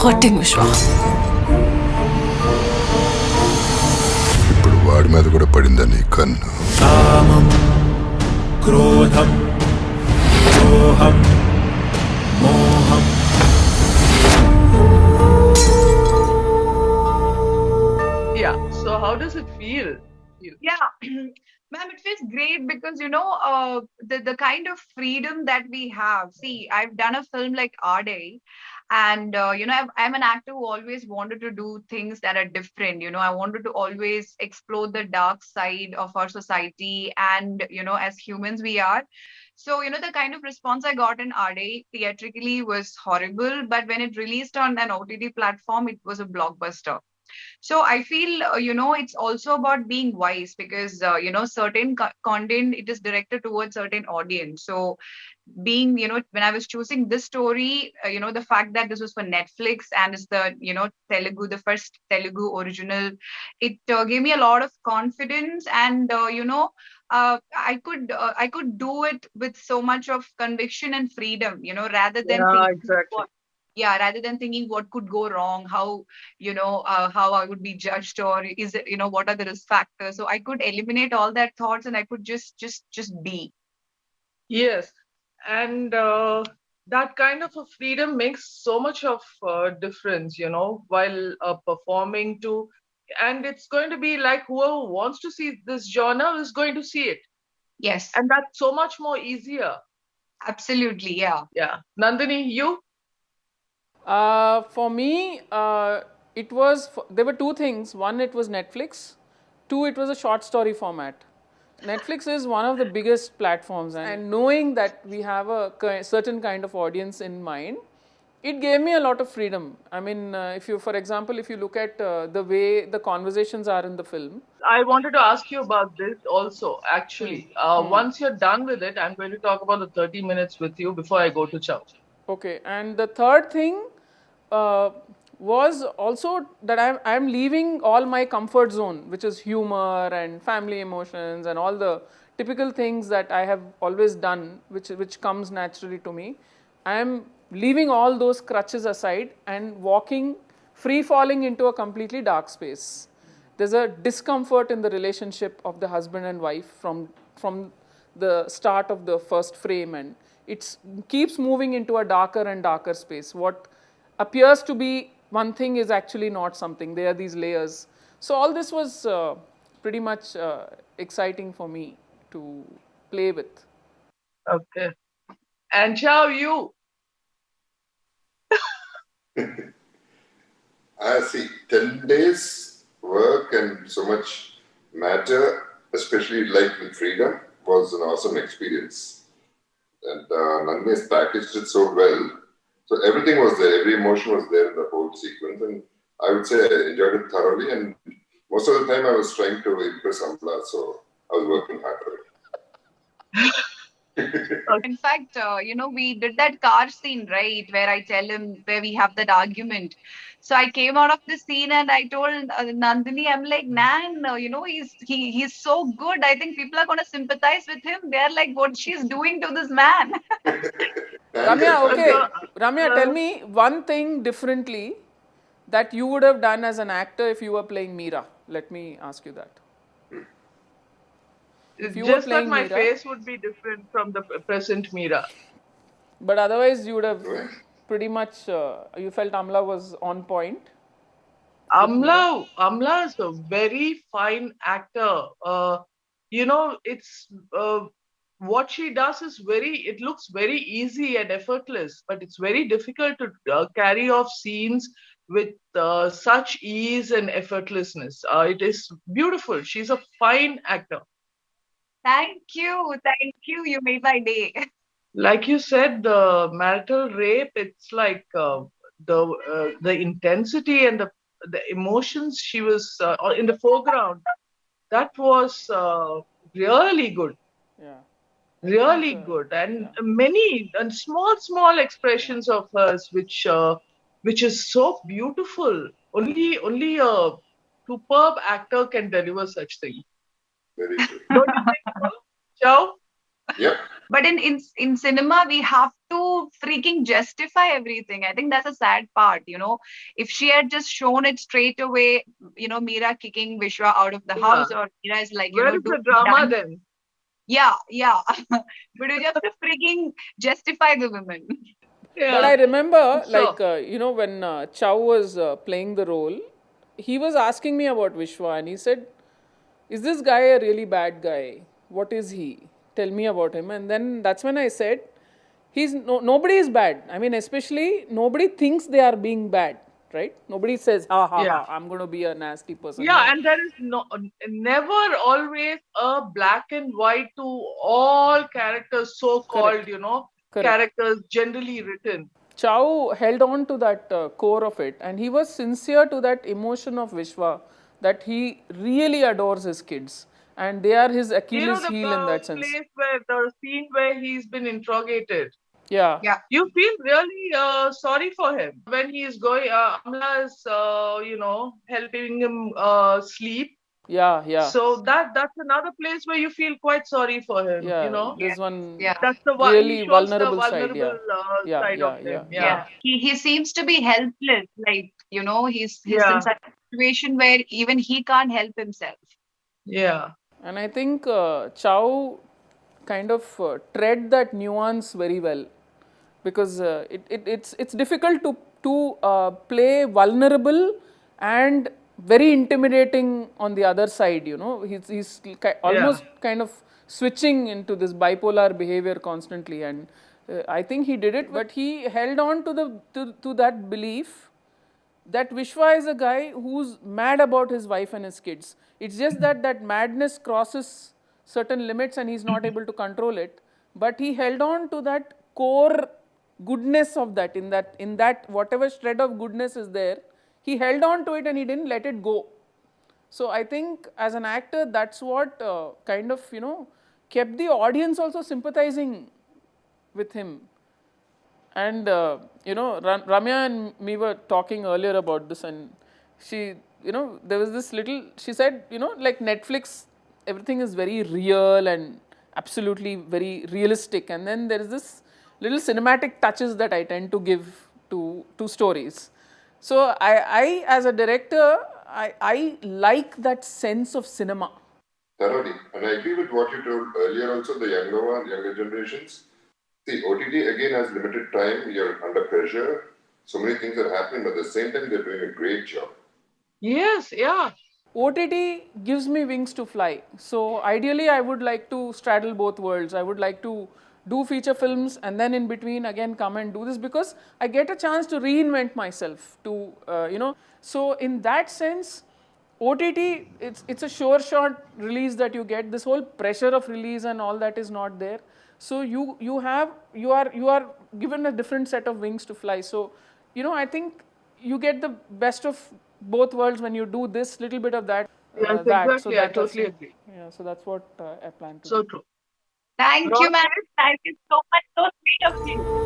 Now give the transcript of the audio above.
hurting, Vishwa. ఇప్పుడు వాడి మీద కూడా పడిందా నీ కన్ను? కామం క్రోధం మోహం మోహం. Yeah. So how does it feel? Yeah, ma'am, it feels great because the kind of freedom that we have. See, I've done a film like Our Day, and I'm an actor who always wanted to do things that are different. I wanted to always explore the dark side of our society, and as humans we are. So the kind of response I got in Our Day theatrically was horrible, but when it released on an OTT platform, it was a blockbuster. So I feel it's also about being wise because certain content, it is directed towards certain audience. So being when I was choosing this story, the fact that this was for Netflix and it's the Telugu, the first Telugu original, it gave me a lot of confidence, and I could do it with so much of conviction and freedom, rather than Yeah, thinking exactly. rather than thinking what could go wrong, how I would be judged, or is it, what are the risk factors. So I could eliminate all that thoughts, and I could just be. Yes, and that kind of a freedom makes so much of difference, while performing too. And it's going to be like whoever wants to see this genre is going to see it, Yes, and that's so much more easier. absolutely. Yeah. Yeah, Nandini, you? For me, there were two things. One, it was Netflix. Two, it was a short story format. Netflix is one of the biggest platforms, and knowing that we have a certain kind of audience in mind, it gave me a lot of freedom. I mean, for example, if you look at the way the conversations are in the film. I wanted to ask you about this also, actually. Once you're done with it, I'm going to talk about the 30 minutes with you before I go to Chow. Okay, and the third thing was also that I'm leaving all my comfort zone, which is humor and family emotions and all the typical things that I have always done, which comes naturally to me. I'm leaving all those crutches aside and free falling into a completely dark space. There's a discomfort in the relationship of the husband and wife from the start of the first frame, and it keeps moving into a darker and darker space. What appears to be one thing is actually not something. There are these layers. So all this was pretty much exciting for me to play with. Okay. And Chow, you? I see 10 days work and so much matter, especially life with freedom, was an awesome experience. And Nandini has packaged it so well. So everything was there, every emotion was there in the whole sequence. And I would say I enjoyed it thoroughly. And most of the time I was trying to impress Amala, so I was working hard for it. In fact, we did that car scene, right, where I tell him, where we have that argument. So I came out of the scene and I told Nandini, I'm like, Nan, he's so good. I think people are going to sympathize with him. They're like, what she's doing to this man. Ramya, okay. Ramya, tell me one thing differently that you would have done as an actor if you were playing Meera. Let me ask you that. If you just that my Meera, face would be different from the present Meera. But otherwise, you would have pretty much, you felt Amala was on point. Amala is a very fine actor. It's what she does is it looks very easy and effortless, but it's very difficult to carry off scenes with such ease and effortlessness. It is beautiful. She's a fine actor. Thank you. You made my day. Like you said, the marital rape, it's like the intensity and the emotions she was in the foreground. That was really good. Yeah. Really good, and many and small expressions of hers, which is so beautiful. Only a superb actor can deliver such things. Very true. Don't you think so, Chow? Yep. But in cinema, we have to freaking justify everything. I think that's a sad part, you know. If she had just shown it straight away, you know, Meera kicking Vishwa out of the Yeah. house, or Meera is like, you Where know, is the drama then? yeah, yeah. But you have to freaking justify the women. But Yeah. I remember, So, when Chow was playing the role, he was asking me about Vishwa, and he said, "Is this guy a really bad guy? What is he? Tell me about him." And then that's when I said, nobody is bad. I mean, especially nobody thinks they are being bad, right? Nobody says, "Ha ha yeah. ha, I'm going to be a nasty person." Yeah, No, and there is never always a black and white to all characters, so called, correct, correct. characters generally written. Chow held on to that core of it, and he was sincere to that emotion of Vishwa, that he really adores his kids, and they are his Achilles The heel in that sense. place where the scene where he's been interrogated, Yeah, Yeah. you feel really sorry for him when he's going. Amla is, helping him sleep. yeah, yeah, So that's another place where you feel quite sorry for him. yeah. Yeah. There's one Yeah. That's the one he really shows the vulnerable side. vulnerable Yeah, yeah, side of yeah, yeah, him. yeah. Yeah, He seems to be helpless. Like, you know, he's in yeah, such a situation where even he can't help himself. yeah. And I think Chow kind of tread that nuance very well, because it's difficult to play vulnerable and very intimidating on the other side. Yeah. Almost kind of switching into this bipolar behavior constantly, and I think he did it, but he held on to to that belief that Vishwa is a guy who's mad about his wife and his kids. It's just that that madness crosses certain limits and he's not able to control it. But he held on to that core goodness of that, in that whatever shred of goodness is there, he held on to it and he didn't let it go. So I think as an actor, that's what kind of kept the audience also sympathizing with him. And Ramya and me were talking earlier about this, and she, there was this little. She said, like Netflix, everything is very real and absolutely very realistic, and then there is this little cinematic touches that I tend to give to stories. So I as a director, I like that sense of cinema. Thoroughly. And I agree with what you told earlier also, the younger generations. See, OTT again has limited time, you're under pressure, so many things are happening, but at the same time, they're doing a great job. Yes, yeah. OTT gives me wings to fly. So ideally, I would like to straddle both worlds. I would like to do feature films and then in between again come and do this, because I get a chance to reinvent myself. So in that sense, OTT, it's a sure shot release that you get. This whole pressure of release and all that is not there. So you are given a different set of wings to fly. So I think you get the best of both worlds when you do this little bit of that. Yes, So exactly. I that's totally agree. yeah. So that's what I plan to So do. true. Thank you, Rohit, man. Thank you so much. So sweet of you.